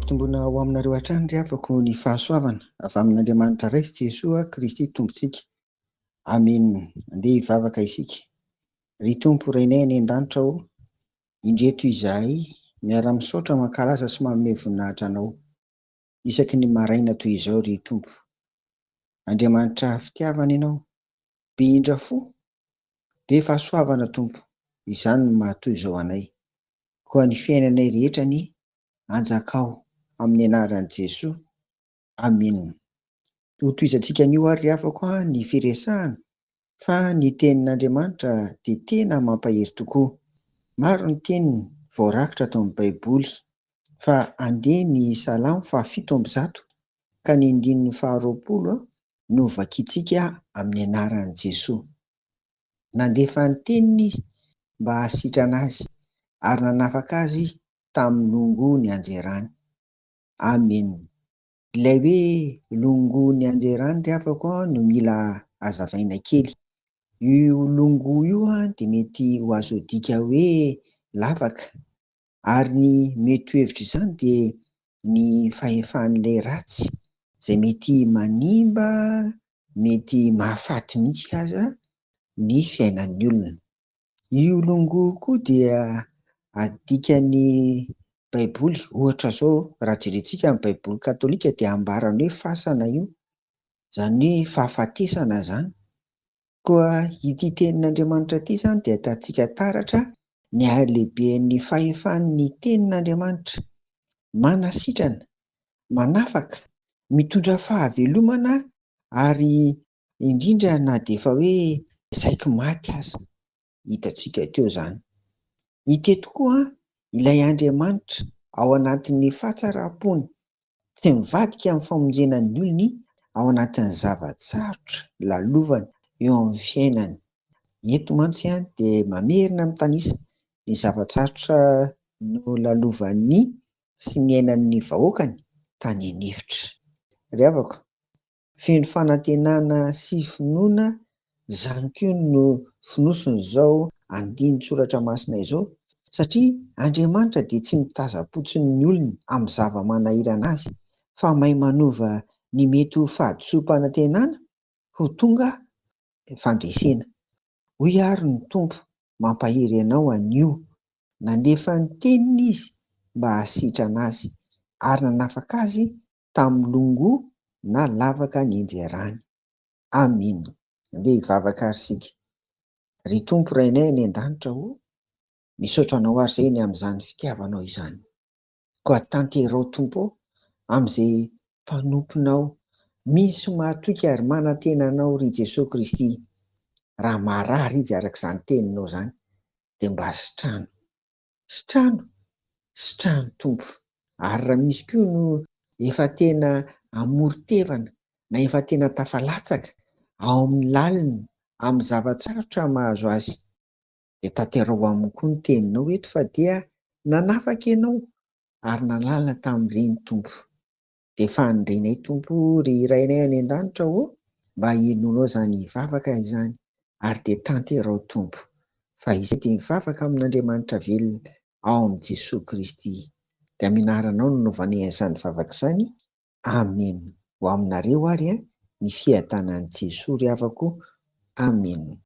Mampitombona ho aminareo hatrany ry havako ny fahasoavana avy amin'Andriamanitra iray sy Jesoa Kristy Tompontsika. Amenina. Andeha hivavaka isika. Ry Tompo renay any an-danitra ho, indreto izahay miara-misaotra mankalaza sy manome voninahitra anao isaky ny maraina toy izao ry Tompo. Andriamanitra fitiavana ianao, be indra fo, be fahasoavana Tompo. Izany no mahatoy izao anay. Koa ny fiainanay rehetra ny anjakao amin'ny anaran'i Jesoa. Amenina. Ho toizantsika anio ary afaka ny firesahana fa ny tenin'Andriamanitra dia tena mampahery tokoa. Maro ny teniny voarakitra tao amin'ny Baiboly fa andeha ny Salamo 7:100 ka ny 9:20 no vakiantsika amin'ny anaran'i Jesoa. Nandefa ny teniny izy mba hasitrana azy ary nanafaka azy tamin'ny longoony anjerany. Amen. Ilay hoe longoony anjerany ry havako no mila hazavaina kely. Io longo io dia mety ho azo dika hoe lavaka, ary ny mety hevitra izany dia ny fahefan'ilay ratsy izay mety manimba, mety mahafaty mihitsy aza ny fiainan'ny olona. Io longo koa dia adikan'ny Baiboly, ohatra zao raha jerentsika amin'ny Baiboly Katolika dia ambarany hoe fasana io, izany hoe fahafatesana zany. Koa ity tenin'Andriamanitra ity izany dia atantsika taratra ny ahalehiben'ny fahefan'ny tenin'Andriamanitra, manasitrana, manafaka, mitondra fahavelomana ary indrindra na dia efa hoe saika maty aza, hitantsika teo izany. Hita tokoa ilay Andriamanitra ao anatin'ny fahatsara-pony, tsy mivadika amin'ny famonjenan'ny olony ao anatin'ny zavatsarotra lalovany eo amin'ny fiainany. Eto mantsy dia mamerina amin'ny tanisa ny zavatsarotra no lalovan'ny sy ny ainan'ny vahoakany tany anefitra. Ry havako, feno fanantenana sy finoana, izany koa no fonosony izao andinin-tsoratra masina izao, satria Andriamanitra dia tsy mitaza-potsiny ny olona amin'ny zava-manahirana azy, fa mahay manova ny mety ho fahadisom-panantenana ho tonga fandresena. Hoy ary ny Tompo, mampahery anao anio. Nandefa ny teniny izy mba hasitrana azy ary nanafaka azy tamin'ny longo na lavaka ny anjerany. Amen. Andeha hivavaka ary isika. Ry Tompo renay any an-danitra ho, misaotra anao ary izay ny amin'izany fitiavanao izany. Koa tanterao Tompo amin'izay mpanomponao, misy mahatoky ary manantena anao ry Jesosy Kristy. Raha marary izy araka izany teninao izany dia mba sitrano, sitrano, sitrano Tompo. Ary raha misy koa no efa tena amoron-tevana na efa tena tafalatsaka ao amin'ny laliny, amin'ny zavatsarotra mahazo azy, dia tanterao aminy koa ny teninao eto fa dia nanafaka ianao ary nalala tamin'ireny Tompo. Dia fanindrenay Tompo ry rainay any an-danitra ho, mba hinoanao izany hivavaka izany ary dia tanterao Tompo. Fa izay dia mivavaka amin'Andriamanitra velona ao amin'i Jesosy Kristy. Dia aminaranao no nanaovanay an'izany vavaka izany. Amen. Ho aminareo ary ny fiadanan'i Jesoa ry havako. Amen.